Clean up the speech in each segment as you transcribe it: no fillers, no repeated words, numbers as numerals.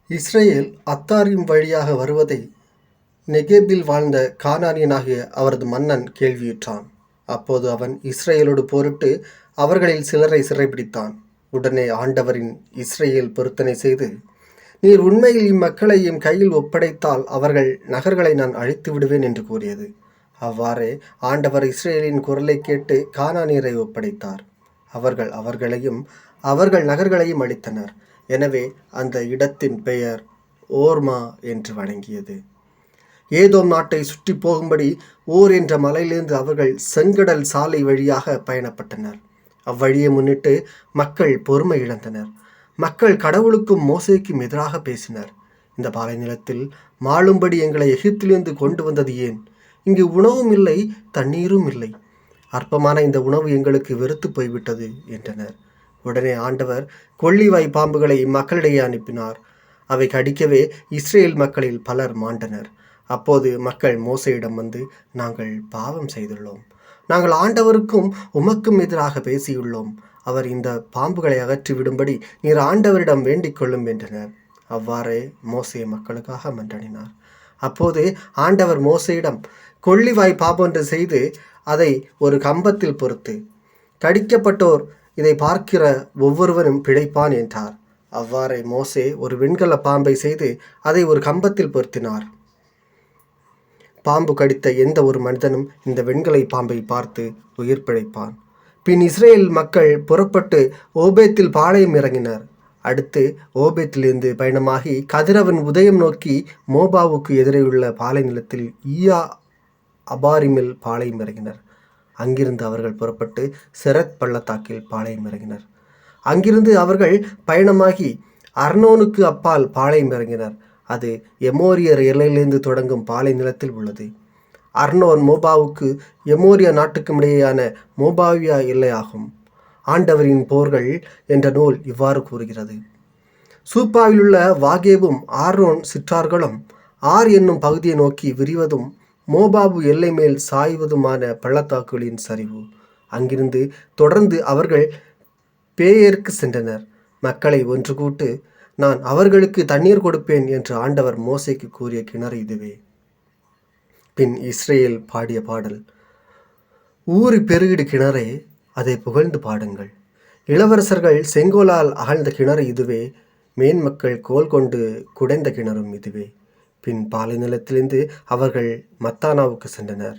Israel அத்தாரிம் வழியாக வருவதை நெகேபில் வாழ்ந்த கானானியனாகிய அவரது மன்னன் கேள்வியுற்றான். அப்போது அவன் இஸ்ரேலோடு போரிட்டு அவர்களில் சிலரை சிறைப்பிடித்தான். உடனே ஆண்டவரின் இஸ்ரேல் பொருத்தனை செய்து, நீர் உண்மையில் இம்மக்களை எம் கையில் ஒப்படைத்தால் அவர்கள் நகர்களை நான் அழித்து விடுவேன் என்று கூறியது. அவ்வாறே ஆண்டவர் இஸ்ரேலின் குரலை கேட்டு கானானியரை ஒப்படைத்தார். அவர்கள் அவர்களையும் அவர்கள் நகர்களையும் அழித்தனர். எனவே அந்த இடத்தின் பெயர் ஓர்மா என்று வழங்கியது. ஏதோம் நாட்டை சுற்றி போகும்படி ஓர் என்ற மலையிலிருந்து அவர்கள் செங்கடல் சாலை வழியாக பயணப்பட்டனர். அவ்வழியை முன்னிட்டு மக்கள் பொறுமை இழந்தனர். மக்கள் கடவுளுக்கும் மோசேக்கும் எதிராக பேசினர். இந்த பாலை நிலத்தில் மாளும்படி எங்களை எகிப்திலிருந்து கொண்டு வந்தது ஏன்? இங்கு உணவும் இல்லை, தண்ணீரும் இல்லை. அற்பமான இந்த உணவு எங்களுக்கு வெறுத்து போய்விட்டது என்றனர். உடனே ஆண்டவர் கொள்ளிவாய் பாம்புகளை மக்களிடையே அனுப்பினார். அவை கடிக்கவே இஸ்ரேல் மக்களில் பலர் மாண்டனர். அப்போது மக்கள் மோசேயிடம் வந்து, நாங்கள் பாவம் செய்துள்ளோம், நாங்கள் ஆண்டவருக்கும் உமக்கும் எதிராக பேசியுள்ளோம். அவர் இந்த பாம்புகளை அகற்றி விடும்படி நீர் ஆண்டவரிடம் வேண்டிக் கொள்ளும் என்றனர். அவ்வாறே மோசே மக்களுக்காக மன்றாடினார். அப்போது ஆண்டவர் மோசேயிடம், கொள்ளிவாய் பாம்பொன்று செய்து அதை ஒரு கம்பத்தில் பொறுத்து, கடிக்கப்பட்டோர் இதை பார்க்கிற ஒவ்வொருவரும் பிழைப்பான் என்றார். அவ்வாறே மோசே ஒரு வெண்கல பாம்பை செய்து அதை ஒரு கம்பத்தில் பொருத்தினார். பாம்பு கடித்த எந்த ஒரு மனிதனும் இந்த வெண்கலை பாம்பை பார்த்து உயிர் பிழைப்பான். பின் இஸ்ரேல் மக்கள் புறப்பட்டு ஓபேத்தில் பாளையம் இறங்கினர். அடுத்து ஓபேத்திலிருந்து பயணமாகி கதிரவன் உதயம் நோக்கி மோபாவுக்கு எதிரேயுள்ள பாலை நிலத்தில் ஈயா அபாரிமில் பாளையம் இறங்கினர். அங்கிருந்து அவர்கள் புறப்பட்டு செரத் பள்ளத்தாக்கில் பாளையம் இறங்கினர். அங்கிருந்து அவர்கள் பயணமாகி அர்னோனுக்கு அப்பால் பாளையம் இறங்கினர். அது எமோரியர் எல்லையிலிருந்து தொடங்கும் பாலை நிலத்தில் உள்ளது. அர்னோன் மோபாவுக்கு எமோரியா நாட்டுக்கும் இடையேயான மோபாவியா எல்லையாகும். ஆண்டவரின் போர்கள் என்ற நூல் இவ்வாறு கூறுகிறது. சூப்பாவில் உள்ள வாகேவும் ஆர்னோன் சிற்றார்களும் ஆர் என்னும் பகுதியை நோக்கி விரிவதும் மோபாபு எல்லை மேல் சாய்வதுமான பள்ளத்தாக்குகளின் சரிவு. அங்கிருந்து தொடர்ந்து அவர்கள் பேயருக்கு சென்றனர். மக்களை ஒன்று கூட்டு, நான் அவர்களுக்கு தண்ணீர் கொடுப்பேன் என்று ஆண்டவர் மோசேக்கு கூறிய கிணறு இதுவே. பின் இஸ்ரேல் பாடிய பாடல். ஊறி பெருகிடு கிணறே, அதை புகழ்ந்து பாடுங்கள். இளவரசர்கள் செங்கோலால் அகழ்ந்த கிணறு இதுவே, மேன்மக்கள் கோல் கொண்டு குடைந்த கிணறும் இதுவே. பின் பாலை நிலத்திலிருந்து அவர்கள் மத்தானாவுக்கு சென்றனர்.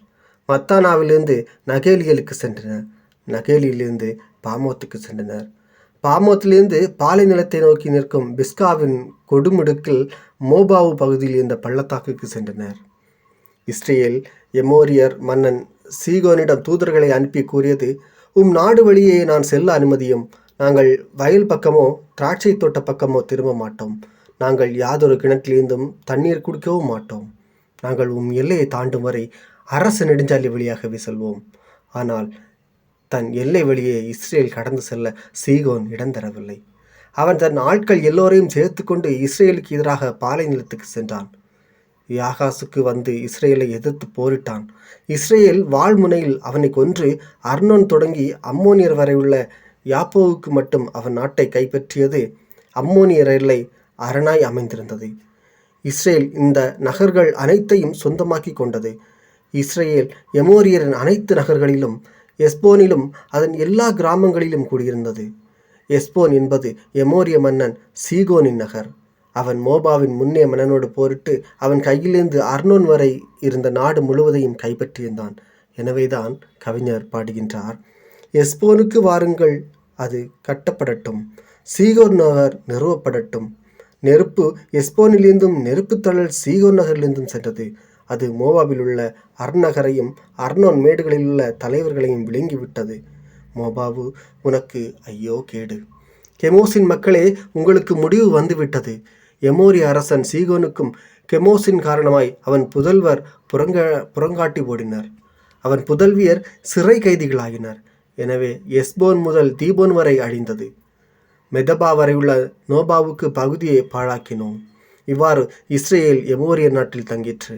மத்தானாவிலிருந்து நகேலியலுக்கு சென்றனர். நகேலியிலிருந்து பாமோத்துக்கு சென்றனர். பாமோத்திலிருந்து பாலை நிலத்தை நோக்கி நிற்கும் பிஸ்காவின் கொடுமுடுக்கில் மோபாவு பகுதியில் இருந்த பள்ளத்தாக்குக்கு சென்றனர். இஸ்ரேல் எமோரியர் மன்னன் சீகோனிடம் தூதர்களை அனுப்பி கூறியது, உம் நாடு வழியே நான் செல்ல அனுமதியும். நாங்கள் வயல் பக்கமோ திராட்சை தோட்ட பக்கமோ திரும்ப மாட்டோம். நாங்கள் யாதொரு கிணற்றிலிருந்தும் தண்ணீர் குடிக்கவும் மாட்டோம். நாங்கள் உம் எல்லையை தாண்டும் வரை அரசு நெடுஞ்சாலை வழியாகவே செல்வோம். ஆனால் தன் எல்லை வழியே இஸ்ரேல் கடந்து செல்ல சீகோன் இடம் தரவில்லை. அவன் தன் ஆட்கள் எல்லோரையும் சேர்த்து கொண்டு இஸ்ரேலுக்கு எதிராக பாலை நிலத்துக்கு சென்றான். யாகாசுக்கு வந்து இஸ்ரேலை எதிர்த்து போரிட்டான். இஸ்ரேல் வாழ்முனையில் அவனை கொன்று அர்னோன் தொடங்கி அம்மோனியர் வரை உள்ள யாப்போவுக்கு மட்டும் அவன் நாட்டை கைப்பற்றியது. அம்மோனியர் எல்லை அரணாய் அமைந்திருந்தது. இஸ்ரேல் இந்த நகர்கள் அனைத்தையும் சொந்தமாக்கி கொண்டது. இஸ்ரேல் எமோரியரின் அனைத்து நகர்களிலும் எஸ்போனிலும் அதன் எல்லா கிராமங்களிலும் கூடியிருந்தது. எஸ்போன் என்பது எமோரிய மன்னன் சீகோனின் நகர். அவன் மோபாவின் முன்னே மன்னனோடு போரிட்டு அவன் கையிலிருந்து அர்னோன் வரை இருந்த நாடு முழுவதையும் கைப்பற்றியிருந்தான். எனவேதான் கவிஞர் பாடுகின்றார், எஸ்போனுக்கு வாருங்கள், அது கட்டப்படட்டும், சீகோன் நகர் நிறுவப்படட்டும். நெருப்பு எஸ்போனிலிருந்தும் நெருப்பு தழல் சீகோன் நகரிலிருந்தும் சென்றது. அது மோபாவில் உள்ள அர்நகரையும் அர்னோன் மேடுகளில் உள்ள தலைவர்களையும் விழுங்கிவிட்டது. மோபாவு, உனக்கு ஐயோ கேடு! கெமோசின் மக்களே, உங்களுக்கு முடிவு வந்துவிட்டது. எமோரிய அரசன் சீகோனுக்கும் கெமோசின் காரணமாய் அவன் புதல்வர் புறங்காட்டி ஓடினர். அவன் புதல்வியர் சிறை கைதிகளாகினர். எனவே எஸ்போன் முதல் தீபோன் வரை அழிந்தது. மெதபா வரை உள்ள நோபாவுக்கு பகுதியை பாழாக்கினோம். இவ்வாறு இஸ்ரேல் எமோரியர் நாட்டில் தங்கிற்று.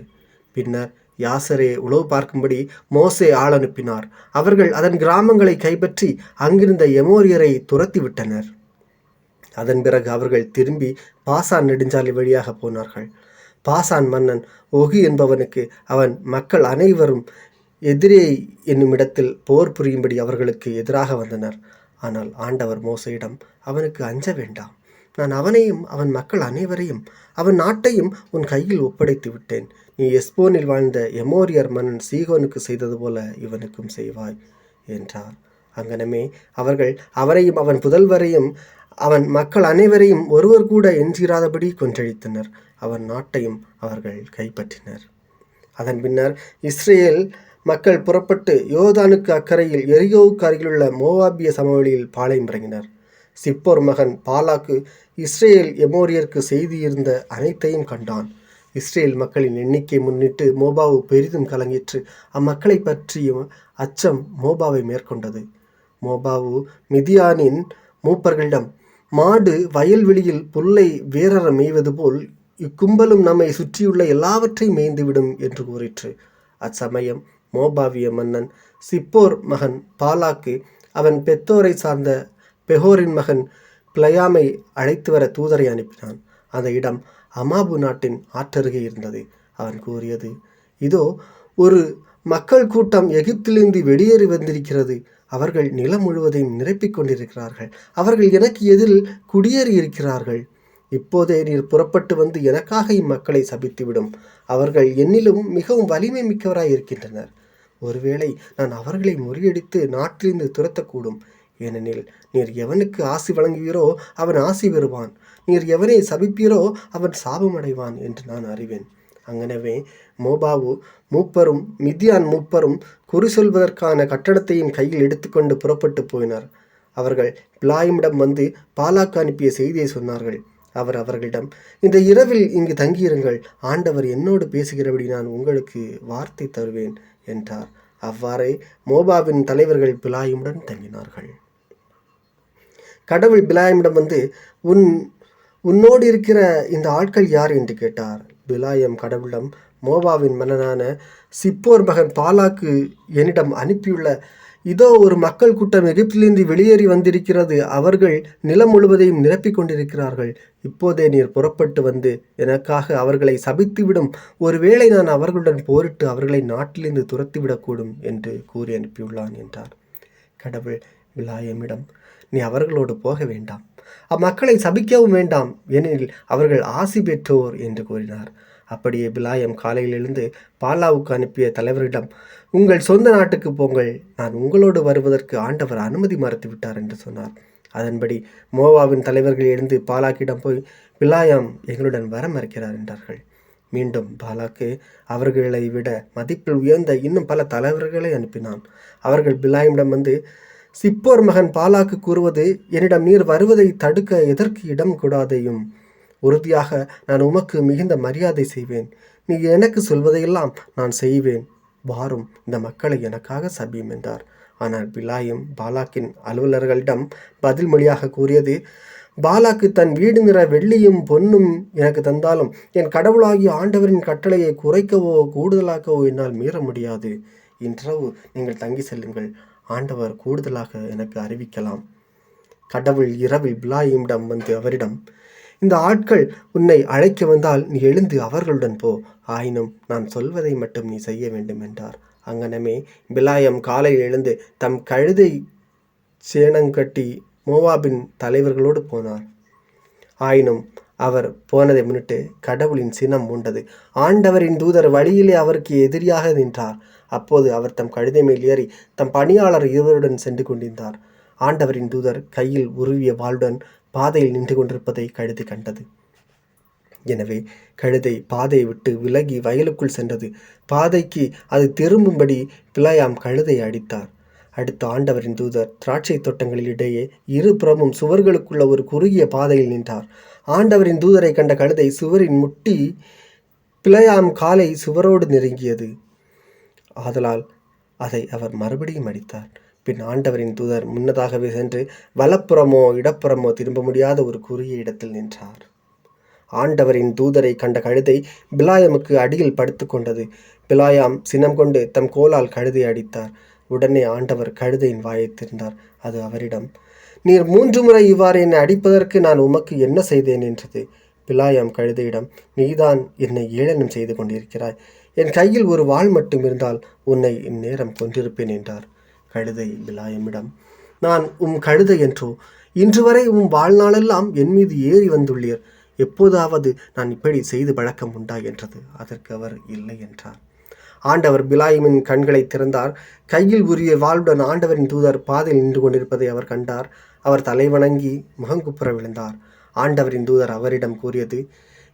பின்னர் யாசரே உளவு பார்க்கும்படி மோசே ஆள் அனுப்பினார். அவர்கள் அதன் கிராமங்களை கைப்பற்றி அங்கிருந்த எமோரியரை துரத்தி விட்டனர். அதன் பிறகு அவர்கள் திரும்பி பாசான் நெடுஞ்சாலை வழியாக போனார்கள். பாசான் மன்னன் ஒகு என்பவனுக்கு அவன் மக்கள் அனைவரும் எதிரே என்னுமிடத்தில் போர் புரியும்படி அவர்களுக்கு எதிராக வந்தனர். ஆனால் ஆண்டவர் மோசையிடம், அவனுக்கு அஞ்ச வேண்டாம், நான் அவனையும் அவன் மக்கள் அனைவரையும் அவன் நாட்டையும் உன் கையில் ஒப்படைத்து விட்டேன். நீ எஸ்போனில் வாழ்ந்த எமோரியர் மன்னன் சீகோனுக்கு செய்தது போல இவனுக்கும் செய்வாய் என்றார். அங்கனமே அவர்கள் அவரையும் அவன் புதல்வரையும் அவன் மக்கள் அனைவரையும் ஒருவர் கூட எஞ்சிராதபடி கொன்றழித்தனர். அவன் நாட்டையும் அவர்கள் கைப்பற்றினர். அதன் பின்னர் இஸ்ரேல் மக்கள் புறப்பட்டு யோர்தானுக்கு அக்கறையில் எரிகோவுக்கு அருகிலுள்ள மோவாபிய சமவெளியில் பாளையம் இறங்கினர். சிப்போர் மகன் பாலாக்கு இஸ்ரேல் எமோரியருக்கு செய்தியிருந்த அனைத்தையும் கண்டான். இஸ்ரேல் மக்களின் எண்ணிக்கை முன்னிட்டு மோபாவு பெரிதும் கலங்கிற்று. அம்மக்களை பற்றிய அச்சம் மோபாவை மேற்கொண்டது. மோபாவு மிதியானின் மூப்பர்களிடம், மாடு வயல்வெளியில் புல்லை வேரற மேய்வது போல் இக்கும்பலும் நம்மை சுற்றியுள்ள எல்லாவற்றையும் மேய்ந்துவிடும் என்று கூறிற்று. அச்சமயம் மோபாவிய மன்னன் சிப்போர் மகன் பாலாக்கு அவன் பெத்தோரை சார்ந்த பெஹோரின் மகன் பிளயாமை அழைத்து வர தூதரை அனுப்பினான். அந்த இடம் அமாபு நாட்டின் ஆற்றருகே இருந்தது. அவன் கூறியது, இதோ ஒரு மக்கள் கூட்டம் எகிப்திலிருந்து வெளியேறி வந்திருக்கிறது. அவர்கள் நிலம் முழுவதையும் நிரப்பிக் கொண்டிருக்கிறார்கள். அவர்கள் எனக்கு எதிரில் குடியேறி இருக்கிறார்கள். இப்போதே நீர் புறப்பட்டு வந்து எனக்காக இம்மக்களை சபித்துவிடும். அவர்கள் என்னிலும் மிகவும் வலிமை மிக்கவராய் இருக்கின்றனர். ஒருவேளை நான் அவர்களை முறியடித்து நாட்டிலிருந்து துரத்தக்கூடும். ஏனெனில் நீர் எவனுக்கு ஆசி வழங்குவீரோ அவன் ஆசி பெறுவான், நீர் எவனை சபிப்பீரோ அவன் சாபமடைவான் என்று நான் அறிவேன். அங்கனவே மோபாவு மூப்பரும் மிதியான் மூப்பரும் குறி சொல்வதற்கான கட்டடத்தையும் கையில் எடுத்துக்கொண்டு புறப்பட்டு போயினர். அவர்கள் பிலாயிமிடம் வந்து பாலாக்கு அனுப்பிய செய்தியை சொன்னார்கள். அவர் அவர்களிடம், இந்த இரவில் இங்கு தங்கியிருங்கள், ஆண்டவர் என்னோடு பேசுகிறபடி நான் உங்களுக்கு வார்த்தை தருவேன் என்றார். அவ்வாறே மோபாவின் தலைவர்கள் பிலாயிமுடன் தங்கினார்கள். கடவுள் பிலாயிமிடம் வந்து, உன்னோடு இருக்கிற இந்த ஆட்கள் யார் என்று கேட்டார். பிலாயம் கடவுளிடம், மோபாவின் மன்னனான சிப்போர் மகன் பாலாக்கு என்னிடம் அனுப்பியுள்ள இதோ ஒரு மக்கள் கூட்டம் எகிப்திலிருந்து வெளியேறி வந்திருக்கிறது. அவர்கள் நிலம் முழுவதையும் நிரப்பிக் கொண்டிருக்கிறார்கள். இப்போதே நீர் புறப்பட்டு வந்து எனக்காக அவர்களை சபித்துவிடும். ஒருவேளை நான் அவர்களுடன் போரிட்டு அவர்களை நாட்டிலிருந்து துரத்திவிடக்கூடும் என்று கூறி அனுப்பியுள்ளான் என்றார். கடவுள் பிலாயமிடம், நீ அவர்களோடு போக வேண்டாம், அம்மக்களை சபிக்கவும் வேண்டாம், ஏனெனில் அவர்கள் ஆசி பெற்றோர் என்று கூறினார். அப்படியே பிலாயம் காலையில் எழுந்து பாலாவுக்கு அனுப்பிய தலைவரிடம், உங்கள் சொந்த நாட்டுக்கு போங்கள், நான் உங்களோடு வருவதற்கு ஆண்டவர் அனுமதி மறுத்துவிட்டார் என்று சொன்னார். அதன்படி மோவாவின் தலைவர்கள் எழுந்து பாலாக்கிடம் போய், பிலாயாம் எங்களுடன் வர மறுக்கிறார் என்றார்கள். மீண்டும் பாலாக்கு அவர்களை விட மதிப்பில் உயர்ந்த இன்னும் பல தலைவர்களை அனுப்பினான். அவர்கள் பிலாயிமிடம் வந்து, சிப்போர் மகன் பாலாக்கு கூறுவது, என்னிடம் நீர் வருவதை தடுக்க எதற்கு இடம் கூடாதையும், உறுதியாக நான் உமக்கு மிகுந்த மரியாதை செய்வேன். நீ எனக்கு சொல்வதையெல்லாம் நான் செய்வேன். வாரும், இந்த மக்களை எனக்காக சபியும் என்றார். ஆனால் பிலாயும் பாலாக்கின் அலுவலர்களிடம் பதில் மொழியாக கூறியது, பாலாக்கு தன் வீடு நிற வெள்ளியும் பொன்னும் எனக்கு தந்தாலும் என் கடவுளாகிய ஆண்டவரின் கட்டளையை குறைக்கவோ கூடுதலாக்கவோ என்னால் மீற முடியாது. இன்றவு நீங்கள் தங்கி செல்லுங்கள், ஆண்டவர் கூடுதலாக எனக்கு அறிவிக்கலாம். கடவுள் இரவில் பிலாயிமிடம் வந்து அவரிடம், இந்த ஆட்கள் உன்னை அழைக்க வந்தால் நீ எழுந்து அவர்களுடன் போ, ஆயினும் நான் சொல்வதை மட்டும் நீ செய்ய வேண்டும் என்றார். அங்கனமே பிலாயம் காலையில் எழுந்து தம் கழுதை சேணங்கட்டி மோவாபின் தலைவர்களோடு போனார். ஆயினும் அவர் போனதை முன்னிட்டு கடவுளின் சினம் மூண்டது. ஆண்டவரின் தூதர் வழியிலே அவருக்கு எதிரியாக நின்றார். அப்போது அவர் தம் கழுதை மேல் ஏறி தம் பணியாளர் இருவருடன் சென்று கொண்டிருந்தார். ஆண்டவரின் தூதர் கையில் உருவிய வாளுடன் பாதையில் நின்று கொண்டிருப்பதை கழுதை கண்டது. எனவே கழுதை பாதையை விட்டு விலகி வயலுக்குள் சென்றது. பாதைக்கு அது திரும்பும்படி பிலாயாம் கழுதை அடித்தார். அடுத்து ஆண்டவரின் தூதர் திராட்சை தோட்டங்களில் இடையே இருபுறமும் சுவர்களுக்குள்ள ஒரு குறுகிய பாதையில் நின்றார். ஆண்டவரின் தூதரை கண்ட கழுதை சுவரின் முட்டி பிலாயாம் காலை சுவரோடு நெருங்கியது. ஆதலால் அதை அவர் மறுபடியும் அடித்தார். பின் ஆண்டவரின் தூதர் முன்னதாகவே சென்று வலப்புறமோ இடப்புறமோ திரும்ப முடியாத ஒரு குறுகிய இடத்தில் நின்றார். ஆண்டவரின் தூதரை கண்ட கழுதை பிலாயமுக்கு அடியில் படுத்து கொண்டது. பிலாயாம் சினம் கொண்டு தம் கோலால் கழுதை அடித்தார். உடனே ஆண்டவர் கழுதையின் வாயை திறந்தார். அது அவரிடம், நீர் 3 முறை இவ்வாறு என்னை அடிப்பதற்கு நான் உமக்கு என்ன செய்தேன் என்றது. பிலாயாம் கழுதையிடம், நீதான் என்னை ஏளனம் செய்து கொண்டிருக்கிறாய். என் கையில் ஒரு வாள் மட்டும் இருந்தால் உன்னை இந்நேரம் கொன்றிருப்பேன் என்றார். கழுதை பிலாயமிடம், நான் கழுதை என்றோ? இன்று வரை வாழ்நாளெல்லாம் என் மீது ஏறி வந்துள்ளீர். எப்போதாவது நான் இப்படி செய்து பழக்கம் உண்டா என்றது. அதற்கு அவர் இல்லை என்றார். ஆண்டவர் பிலாயிமின் கண்களை திறந்தார். கையில் உரிய வாளுடன் ஆண்டவரின் தூதர் பாதையில் நின்று கொண்டிருப்பதை அவர் கண்டார். அவர் தலைவணங்கி முகங்குப்புற விழுந்தார். ஆண்டவரின் தூதர் அவரிடம் கூறியது,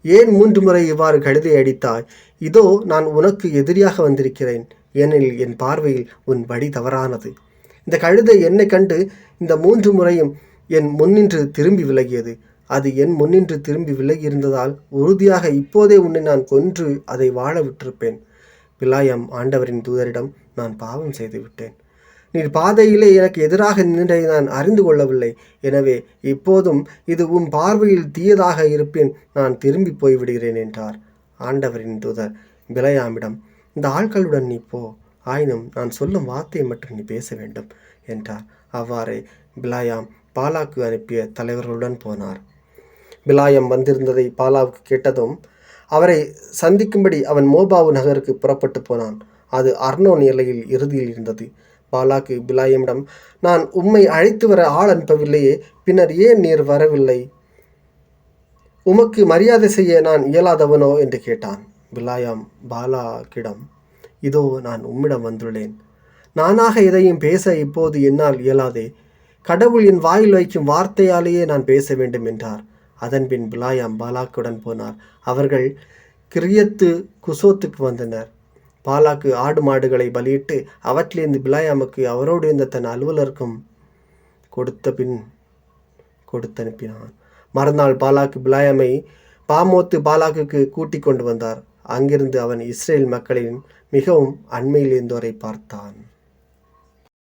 ஏன் 3 முறை இவ்வாறு கழுதை அடித்தாய்? இதோ நான் உனக்கு எதிரியாக வந்திருக்கிறேன். ஏனெனில் என் பார்வையில் உன் வழி தவறானது. இந்த கழுதை என்னை கண்டு இந்த 3 முறையும் என் முன்னின்று திரும்பி விலகியது. அது என் முன்னின்று திரும்பி விலகி இருந்ததால் உறுதியாக இப்போதே உன்னை நான் கொன்று அதை வாழ விட்டிருப்பேன். பிலாயாம் ஆண்டவரின் தூதரிடம், நான் பாவம் செய்து விட்டேன். நீர் பாதையிலே எனக்கு எதிராக நின்றதை நான் அறிந்து கொள்ளவில்லை. எனவே இப்போதும் இது பார்வையில் தீயதாக இருப்பேன். நான் திரும்பி போய்விடுகிறேன் என்றார். ஆண்டவரின் தூதர் பிலாயாமிடம், இந்த ஆட்களுடன் நீ போ, ஆயினும் நான் சொல்லும் வார்த்தையை மட்டும் நீ பேச வேண்டும் என்றார். அவ்வாறே பிலாயாம் பாலாக்கு அனுப்பிய தலைவர்களுடன் போனார். பிலாயம் வந்திருந்ததை பாலாவுக்கு கேட்டதும் அவரை சந்திக்கும்படி அவன் மோபாவு நகருக்கு புறப்பட்டு போனான். அது அர்னோன் எல்லையில் இறுதியில் இருந்தது. பாலாக்கு பிலாயமிடம், நான் உம்மை அழைத்து வர ஆள் அனுப்பவில்லையே, பின்னர் ஏன் நீர் வரவில்லை? உமக்கு மரியாதை செய்ய நான் இயலாதவனோ என்று கேட்டான். பிலாயாம் பாலாக்கிடம், இதோ நான் உம்மிடம் வந்துள்ளேன். நானாக எதையும் பேச இப்போது என்னால் இயலாதே. கடவுள் என் வாயில் வைக்கும் வார்த்தையாலேயே நான் பேச வேண்டும் என்றார். அதன்பின் பிலாயாம் பாலாக்குடன் போனார். அவர்கள் கிரியத்து குசோத்துக்கு வந்தனர். பாலாக்கு ஆடு மாடுகளை பலியிட்டு அவற்றிலிருந்து பிலாயாமுக்கு அவரோடு இருந்த தன் அலுவலருக்கும் கொடுத்தனுப்பினான். மறுநாள் பாலாக்கு பிலாயாமை பாமோத்து பாலாக்குக்கு கூட்டிக் கொண்டு வந்தார். அங்கிருந்து அவன் இஸ்ரேல் மக்களின் மிகவும் அண்மையில் இருந்தோரை பார்த்தான்.